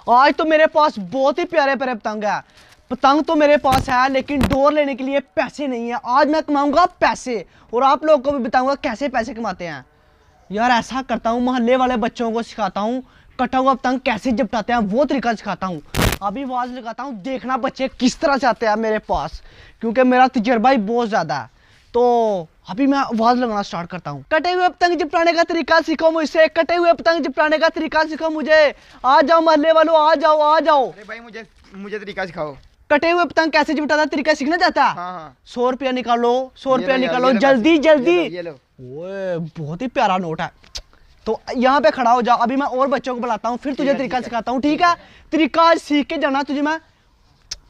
आज तो मेरे पास बहुत ही प्यारे प्यारे पतंग है। पतंग तो मेरे पास है लेकिन डोर लेने के लिए पैसे नहीं है। आज मैं कमाऊंगा पैसे और आप लोगों को भी बताऊंगा कैसे पैसे कमाते हैं। यार ऐसा करता हूँ, मोहल्ले वाले बच्चों को सिखाता हूँ कटा हुआ पतंग कैसे झपटाते हैं, वो तरीका सिखाता हूँ। अभी आवाज लगाता हूँ, देखना बच्चे किस तरह से आते हैं मेरे पास, क्योंकि मेरा तजर्बा ही बहुत ज्यादा है। तो अभी मैं आवाज लगाना स्टार्ट करता हूँ। कटे हुए पतंग चिपटाने का तरीका सीखो मुझसे, कटे हुए पतंग चिपटाने का तरीका सीखो मुझे। आ जाओ मोहल्ले वालों, आ जाओ आ जाओ। अरे भाई मुझे तरीका सिखाओ। कटे हुए पतंग कैसे चिपटाता तरीका सीखना चाहता है? हाँ। 100 रुपया निकालो, 100 रुपया निकालो, जल्दी जल्दी। ये लो। ओए बहुत ही प्यारा नोट है। तो यहाँ पे खड़ा हो जाओ, अभी मैं और बच्चों को बुलाता हूँ, फिर तुझे तरीका सिखाता हूँ, ठीक है? तरीका सीख के जाना, तुझे मैं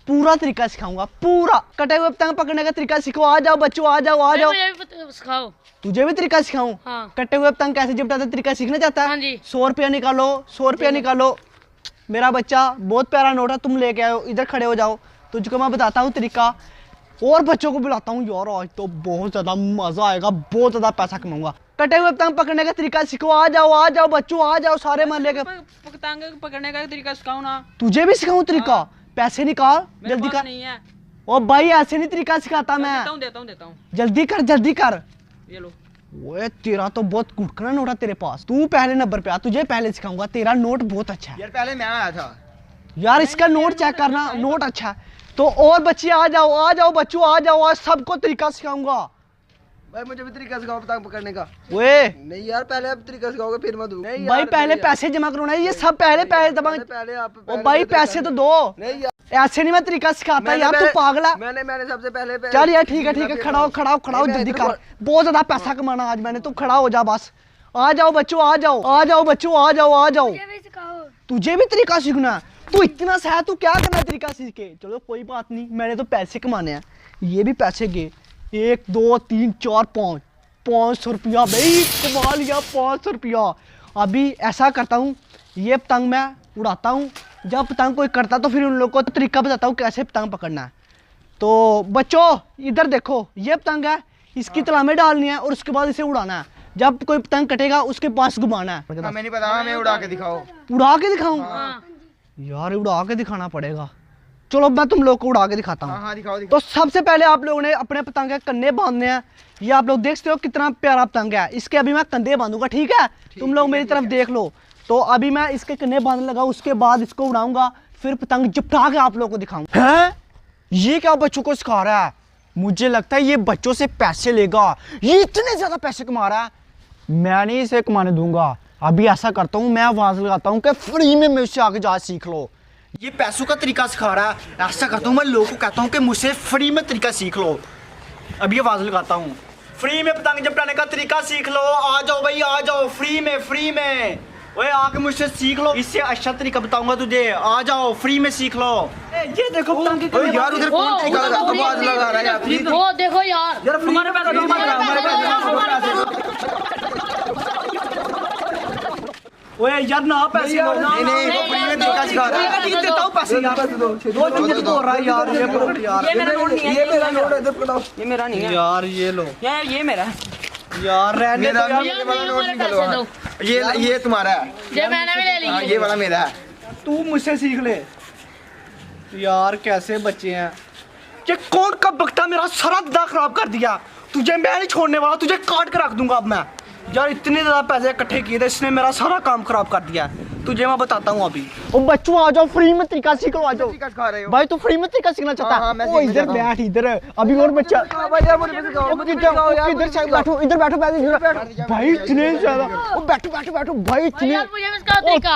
पूरा तरीका सिखाऊंगा, पूरा। कटे हुए पतंग पकड़ने का तरीका सीखो। आ जाओ बच्चों, आ जाओ आ जाओ। सिखाओ। तुझे भी तरीका सिखाऊं? हाँ। कटे हुए पतंग कैसे चिपटाते तरीका सीखना चाहता है? हाँ जी। 100 रुपया निकालो, 100 रुपया निकालो। मेरा बच्चा बहुत प्यारा नोट है, तुम लेके आओ, इधर खड़े हो जाओ, तुझको मैं बताता हूँ तरीका। और बच्चों को बुलाता हूँ। यार आज तो बहुत ज्यादा मजा आएगा, बहुत ज्यादा पैसा कमाऊंगा। कटे हुए पतंग पकड़ने का तरीका सीखो। आ जाओ बच्चों, आ जाओ सारे मोहल्ले के। पतंग पकड़ने का तरीका सिखाओ ना। तुझे भी सिखाऊं तरीका? पैसे निकाल जल्दी कर। नहीं है। ओ भाई ऐसे नहीं तरीका सिखाता मैं। देता हूँ। जल्दी कर जल्दी कर। ये लो। ओए तेरा तो बहुत कुटकना नोट है तेरे पास। तू पहले नंबर पे आ, तुझे पहले सिखाऊंगा। तेरा नोट बहुत अच्छा है यार पहले मैं आया था। यार, इसका नोट चेक करना, नोट अच्छा है। तो और बच्चे आ जाओ बच्चों, आ जाओ, आज सबको तरीका सिखाऊंगा। भाई मुझे भी तरीका सिखाओ पतंग पकड़ने का। ओए नहीं यार पहले आप तरीका सिखाओगे फिर मैं दूंगा। भाई पहले पैसे जमा करो ना, ये सब पहले पैसे जमा। पहले आप ओ भाई पैसे तो दो। नहीं यार ऐसे नहीं मैं तरीका सिखाता यार, तू पागल है। मैंने सबसे पहले चल यार ठीक है, खड़ा हो जल्दी कर। बहुत ज्यादा पैसा कमाना आज मैंने, तू खड़ा हो जा बस। आ जाओ बच्चों, आ जाओ बच्चों, आ जाओ। तुझे भी तरीका सीखना है? तू इतना सा है, तू क्या करना है तरीका सीख के? चलो कोई बात नहीं, मैंने तो पैसे कमाने हैं। ये भी पैसे गए, 1 2 3 4 5 500 रुपया। भाई कमा लिया 500 रुपया। अभी ऐसा करता हूँ, ये पतंग मैं उड़ाता हूँ। जब पतंग कोई करता तो फिर उन लोगों को तरीका बताता हूँ कैसे पतंग पकड़ना है। तो बच्चों इधर देखो, ये पतंग है, इसकी तला में डालनी है और उसके बाद इसे उड़ाना है। जब कोई पतंग कटेगा उसके पास घुमाना है। हमें नहीं पता, हमें उड़ा के दिखाओ। उड़ा के दिखाऊं? यार उड़ा के दिखाना पड़ेगा। चलो मैं तुम लोग को उड़ा के दिखाता हूँ। हाँ दिखाओ। तो सबसे पहले आप लोगों ने अपने पतंग के कन्ने बांधने हैं। ये आप लोग देख सकते हो कितना प्यारा पतंग है। इसके अभी मैं कंधे बांधूंगा, ठीक है? तुम लोग मेरी तरफ देख लो। तो अभी मैं इसके कन्ने बांधने लगा, उसके बाद इसको उड़ाऊंगा, फिर पतंग झपटा के आप लोगों को दिखाऊंगा। हैं? ये क्या बच्चों को सिखा रहा है? मुझे लगता है ये बच्चों से पैसे लेगा। ये इतने ज्यादा पैसे कमा रहा है, मैं नहीं इसे कमाने दूंगा। अभी ऐसा करता हूँ, मैं आवाज लगाता हूँ कि फ्री में मुझसे आगे जा सीख लो। ये पैसों का तरीका सिखा रहा है। ऐसा करता हूँ, मैं लोगों को कहता हूँ कि मुझसे फ्री में तरीका सीख लो। अभी आवाज लगाता हूँ, फ्री में पतंग झपटाने का तरीका सीख लो। आ जाओ भाई आ जाओ, फ्री में। ओए आके मुझसे सीख लो, इससे अच्छा तरीका बताऊंगा तुझे। आ जाओ फ्री में सीख लो। ये देखो पतंग की कन्ने। यार उधर कौन तरीका आवाज लगा रहा है यार? वो देखो यार, हमारे ओए यार ना पैसे लो। नहीं वो फ्री में तरीका सिखा रहा है। देता हूँ पैसे यार। दो चीजें बोल रहा है यार, ये करो यार। ये मेरा नोट नहीं है, ये मेरा नोट है, इधर पकड़ाओ। ये मेरा नहीं है यार ये लो यार, ये मेरा यार, रहने दो यार। ये वाला नोट निकालो। ये तुम्हारा है। ये मैंने भी ले लिया। ये वाला मेरा है। तू मुझसे सीख ले यार। कैसे बच्चे हैं ये? कौन का बकता मेरा सारा दिमाग खराब कर दिया। तुझे मैं नहीं छोड़ने वाला, तुझे काट के रख दूंगा अब मैं। यार इतने ज्यादा पैसे इकट्ठे किए थे, इसने मेरा सारा काम खराब कर दिया। तुझे मैं बताता हूँ अभी। ओ बच्चों आ जाओ, फ्री में तरीका सीख लो, आ जाओ। तरीका सिखा रहे हो भाई तू फ्री में तरीका सीखना चाहता है? ओ इधर बैठ, इधर अभी और बच्चा। इधर बैठो भाई, इतने ज्यादा। ओ बैठो भाई, इतने।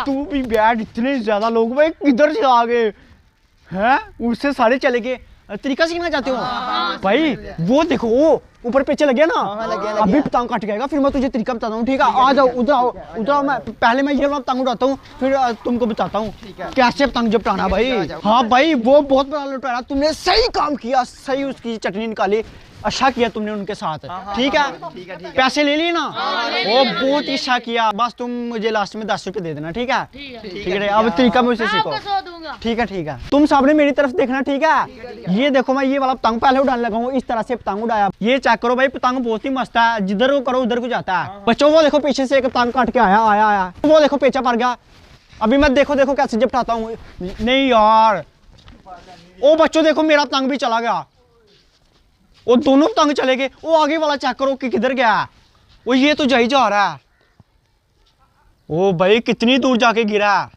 तू भी बैठ, इतने ज्यादा लोग भाई किधर से आ गए हैं? उससे सारे चले गए। तरीका सीखना चाहते हो भाई? वो देखो ऊपर पीछे लगे ना, अभी पतंग कट जाएगा, फिर मैं तुझे तरीका बताता हूँ, ठीक है? आ जाओ उधर आओ। मैं पहले मैं ये वाला पतंग उड़ाता हूँ, फिर तुमको बताता हूँ कैसे पतंग झपटाना भाई। हाँ भाई वो बहुत बड़ा लुटाया, तुमने सही काम किया, सही उसकी चटनी निकाली। अच्छा किया तुमने उनके साथ, ठीक है? पैसे ले लिए ना? वो बहुत अच्छा किया। बस तुम मुझे लास्ट में 10 रुपए दे देना, ठीक है? ठीक है। अब तरीका मुझसे सीखो, ठीक है? तुम सामने मेरी तरफ देखना, ठीक है? ये देखो मैं ये वाला पतंग पहले उड़ाने लगा हूँ, इस तरह से पतंग उड़ाया। ये चेक करो भाई, पतंग बहुत ही मस्त है, जिधर को करो उधर को जाता है। बच्चों वो देखो पीछे से एक पतंग काट के आया। वो देखो पेचा पड़ गया। अभी मैं देखो देखो कैसे झपटाता हूँ। नहीं यार, ओ बच्चों देखो मेरा तंग भी चला गया। वो दोनों तंग चले गए। वो आगे वाला चेक करो कि किधर गया। वो ये तो जा ही जा रहा है। ओ भाई कितनी दूर जाके गिरा,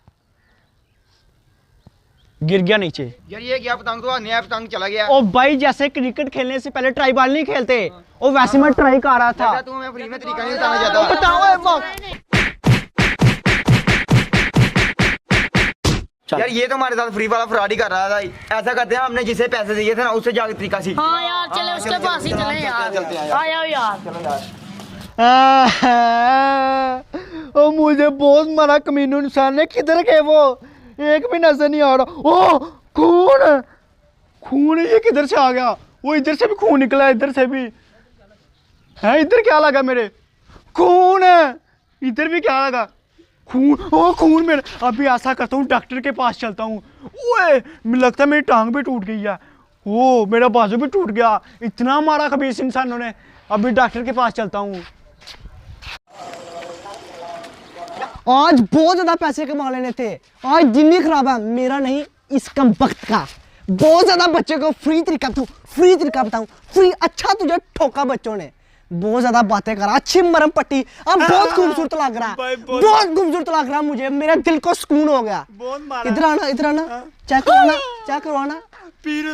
गिर गया नीचे। यार ये क्या पतंग, तो नया पतंग चला गया। ओ भाई जैसे क्रिकेट खेलने से पहले ट्राई बॉल नहीं खेलते, ओ वैसे मैं ट्राई कर रहा था। तू मैं फ्री में तरीका नहीं बताना चाहता। बताओ यार ये तो हमारे साथ फ्री वाला फ्रॉड ही कर रहा था। ऐसा करते हैं, हमने जिसे पैसे दिए थे ना उससे जाके तरीका सीख। हाँ यार चले उसके पास ही चले यार। चलते हैं आ जाओ यार। ओ मुझे बहुत मारा कमीनू इंसान ने। किधर गए वो, एक भी नजर नहीं आ रहा। ओ खून, खून ये किधर से आ गया। वो इधर से भी खून निकला, इधर से भी है। इधर क्या लगा मेरे, खून है। इधर भी क्या लगा, खून। ओ खून मेरे। अभी ऐसा करता हूँ डॉक्टर के पास चलता हूँ। ओए मुझे लगता है मेरी टांग भी टूट गई है। ओ मेरा बाजू भी टूट गया। इतना मारा खबीस इंसानों ने। अभी डॉक्टर के पास चलता हूँ। आज बहुत ज्यादा पैसे कमा लेने थे। आज दिन ही खराब है मेरा नहीं, इस कम वक्त का। बहुत ज्यादा बच्चे को फ्री तरीका बताऊं, फ्री। अच्छा तुझे ठोका बच्चों ने। बहुत ज्यादा बातें करा, अच्छी मरम पट्टी। अब बहुत खूबसूरत लग रहा है, बहुत खूबसूरत लग रहा है मुझे। मेरे दिल को सुकून हो गया। इधर आना, इधर आना। चेक करवाना। पीड़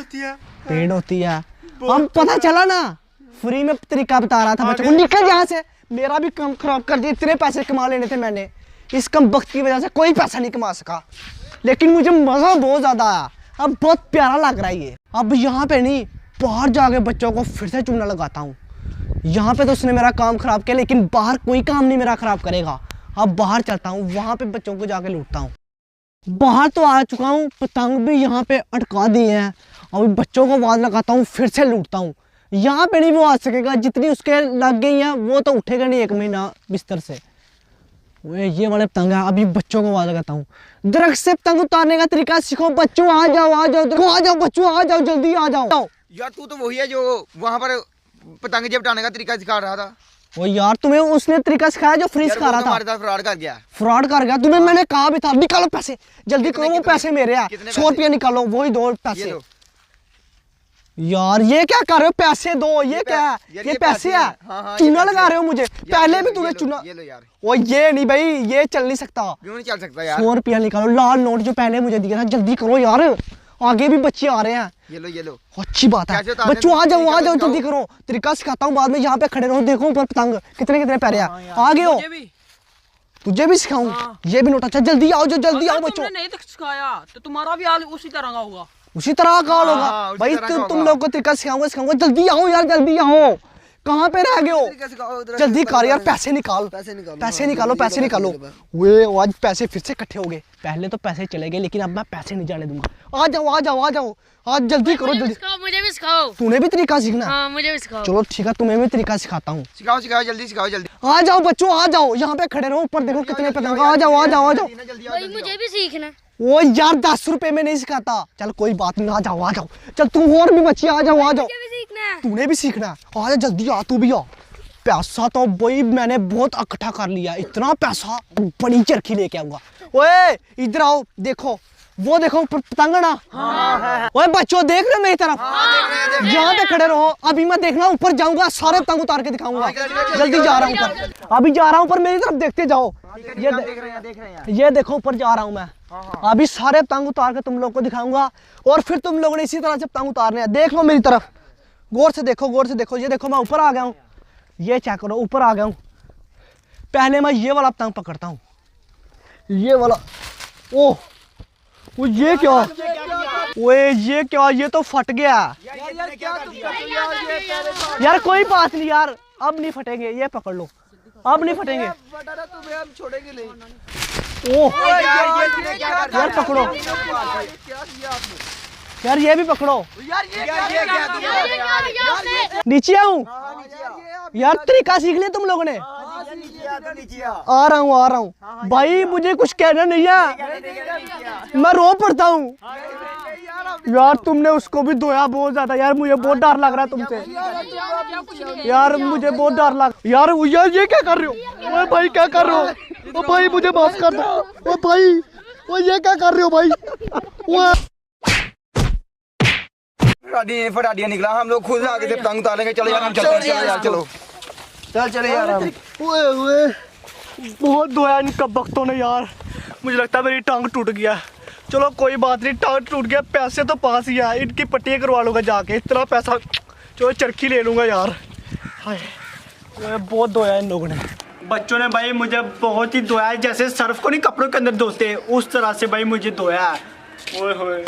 होती है। हम पता चला ना, फ्री में तरीका बता रहा था बच्चों को। निकल यहाँ से, मेरा भी काम खराब कर दिया। इतने पैसे कमा लेने थे मैंने, इस कम वक्त की वजह से कोई पैसा नहीं कमा सका। लेकिन मुझे मजा बहुत ज्यादा आया। अब बहुत प्यारा लग रहा है ये। अब यहाँ पे नहीं, बाहर जाके बच्चों को फिर से चूना लगाता हूँ। यहाँ पे तो उसने मेरा काम खराब किया, लेकिन बाहर कोई काम नहीं मेरा खराब करेगा। अब बाहर चलता हूँ, वहां पे बच्चों को जाके लूटता हूँ। बाहर तो आ चुका हूँ, पतंग भी यहाँ पे अटका दिए हैं। अभी बच्चों को आवाज लगाता हूँ, फिर से लूटता हूँ। यहाँ पे नहीं वो आ सकेगा, जितनी उसके लग गई है वो तो उठेगा नहीं 1 महीना बिस्तर से। ये वाले पतंग है। अभी बच्चों को आवाज लगाता हूँ, दरख्त से पतंग उतारने का तरीका सीखो बच्चों। आ जाओ बच्चों, आ जाओ जल्दी आ जाओ। यार तू तो वही है जो वहाँ पर पतंग झपटाने का तरीका सिखा रहा था। ओ यार तुम्हें उसने तरीका सिखाया जो फ्री सिखा रहा था। हमारे साथ फ्रॉड कर गया। फ्रॉड कर गया तुम्हें। मैंने कहा भी था निकालो पैसे, जल्दी करो। वो पैसे मेरे हैं, 100 रुपया निकालो, वही दो पैसे। यार ये क्या कर रहे हो, पैसे दो। ये क्या है, ये पैसे है। चूना लगा रहे हो मुझे। पहले भी तूने चूना। ये लो यार। ओ ये नहीं भाई, ये चल नहीं सकता। क्यों नहीं चल सकता यार। 100 रुपया निकालो, लाल नोट जो पहले मुझे दिया था। जल्दी करो यार, आगे भी बच्चे आ रहे हैं। ये लो। अच्छी बात है बच्चों, आ जाओ जल्दी करो। तरीका सिखाता हूँ बाद में। यहाँ पे खड़े रहो, देखो ऊपर पतंग कितने कितने प्यारे हैं। आगे हो, तुझे भी सिखाऊं। ये भी नोट। अच्छा जल्दी आओ बच्चों। नहीं तो सिखाया तो तुम्हारा भी हाल उसी तरह का होगा। उसी तरह का होगा भाई। तुम लोग को तरीका सिखाऊंगा। जल्दी आओ यार, जल्दी आओ। कहाँ पे रह गए हो, जल्दी कर यार। पैसे निकालो। वे आज पैसे फिर से इकट्ठे हो गए। पहले तो पैसे चले गए, लेकिन अब मैं पैसे नहीं जाने दूंगा। आ जाओ आज जल्दी करो, जल्दी। मुझे भी सिखाओ। तूने भी तरीका सीखना? हाँ मुझे भी सिखाओ। चलो ठीक है, तुम्हें भी तरीका सिखाता हूँ। सिखाओ जल्दी सिखाओ जल्दी। आ जाओ बच्चों, आ जाओ। यहाँ पे खड़े रहो, ऊपर देखो कितने पतंग। आ जाओ। भाई मुझे भी सीखना। वो यार 10 रुपए में नहीं सिखाता। चल कोई बात नहीं, आ जाओ। चल तुम और भी बच्चे आ जाओ। तूने भी सीखना। आ जा जल्दी, आ तू भी आ। पैसा तो भाई मैंने बहुत इकट्ठा कर लिया। इतना पैसा बड़ी चरखी लेके आऊंगा। ओए इधर आओ, देखो वो देखो पतंग ना। ओए बच्चों देख रहे हो मेरी तरफ? यहाँ पे खड़े रहो। अभी मैं देखना ऊपर जाऊंगा, सारे पतंग उतार के दिखाऊंगा। जल्दी जा रहा हूँ ऊपर, अभी जा रहा हूँ ऊपर। मेरी तरफ देखते जाओ। ये देखो ऊपर जा रहा हूँ मैं। अभी सारे पतंग उतार के तुम लोग को दिखाऊंगा, और फिर तुम लोगों ने इसी तरह से पतंग उतारने हैं। देख लो मेरी तरफ, गौर से देखो। ये देखो मैं ऊपर आ गया हूँ। ये चेक करो, ऊपर आ गया हूँ। पहले मैं ये वाला पतंग पकड़ता हूँ, ये वाला। ओह ये क्या, ओए ये क्या, ये तो फट गया यार। कोई बात नहीं यार, अब नहीं फटेंगे। ये पकड़ लो, अब नहीं फटेंगे। ओह यार पकड़ो यार, ये भी पकड़ो। नीचे आऊं यार, तरीका सीख लिया तुम लोगों ने। आ रहा हूँ भाई, मुझे कुछ कहना नहीं है, मैं रो पड़ता हूँ यार। तुमने उसको भी धोया बहुत ज्यादा यार, मुझे बहुत डर लग रहा है तुमसे यार, मुझे बहुत डर लग यार। ये क्या कर रहे हो? ओए भाई क्या कर रहे हो? ओ भाई मुझे माफ कर दो। ओ भाई वो ये क्या कर रहे हो भाई? वो फटाडिया निकला, हम लोग खुद आगे से पतंग उतारेंगे। चलो यार हम चलते हैं, चलो यार चलो चले यार हम। ओए बहुत धोया इन कबख्तों ने यार, मुझे लगता है मेरी टांग टूट गया। चलो कोई बात नहीं, टांग टूट गया, पैसे तो पास ही है, इनकी पट्टियाँ करवा लूँगा जाके, इतना पैसा। चलो चरखी ले लूँगा यार। हाय बहुत धोया इन लोगों ने। बच्चों ने भाई मुझे बहुत ही धोया है, जैसे सर्फ को नहीं कपड़ों के अंदर धोते उस तरह से भाई मुझे धोया है। ओए होए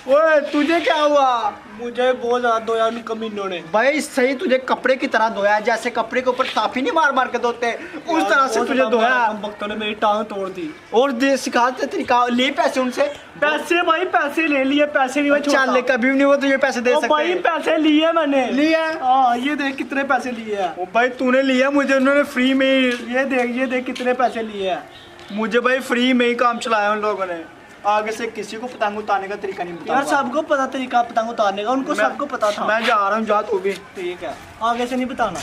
ओए तुझे क्या हुआ? मुझे बहुत ज्यादा धोया उन कमीनों ने। भाई सही तुझे कपड़े की तरह धोया है, जैसे कपड़े के ऊपर साफी नहीं मार मार के धोते उस तरह से तुझे धोया। भक्तों ने मेरी टांग तोड़ दी और सिखाते तरीका। ले पैसे उनसे, पैसे भाई पैसे ले लिए, पैसे नहीं चल ले, कभी भी नहीं वो तुझे पैसे दे सकते। भाई पैसे लिए मैंने, लिए? हाँ ये देख कितने पैसे लिए हैं। ओ भाई तूने लिया, मुझे उन्होंने फ्री में। ये देख कितने पैसे लिए हैं मुझे भाई, फ्री में ही काम चलाया उन लोगों ने। आगे से किसी को पतंग उतारने का तरीका नहीं पता। यार सबको पता तरीका पतंग उतारने का, उनको सबको पता था। मैं जा रहा हूँ, जा तू भी। ठीक है, आगे से नहीं बताना।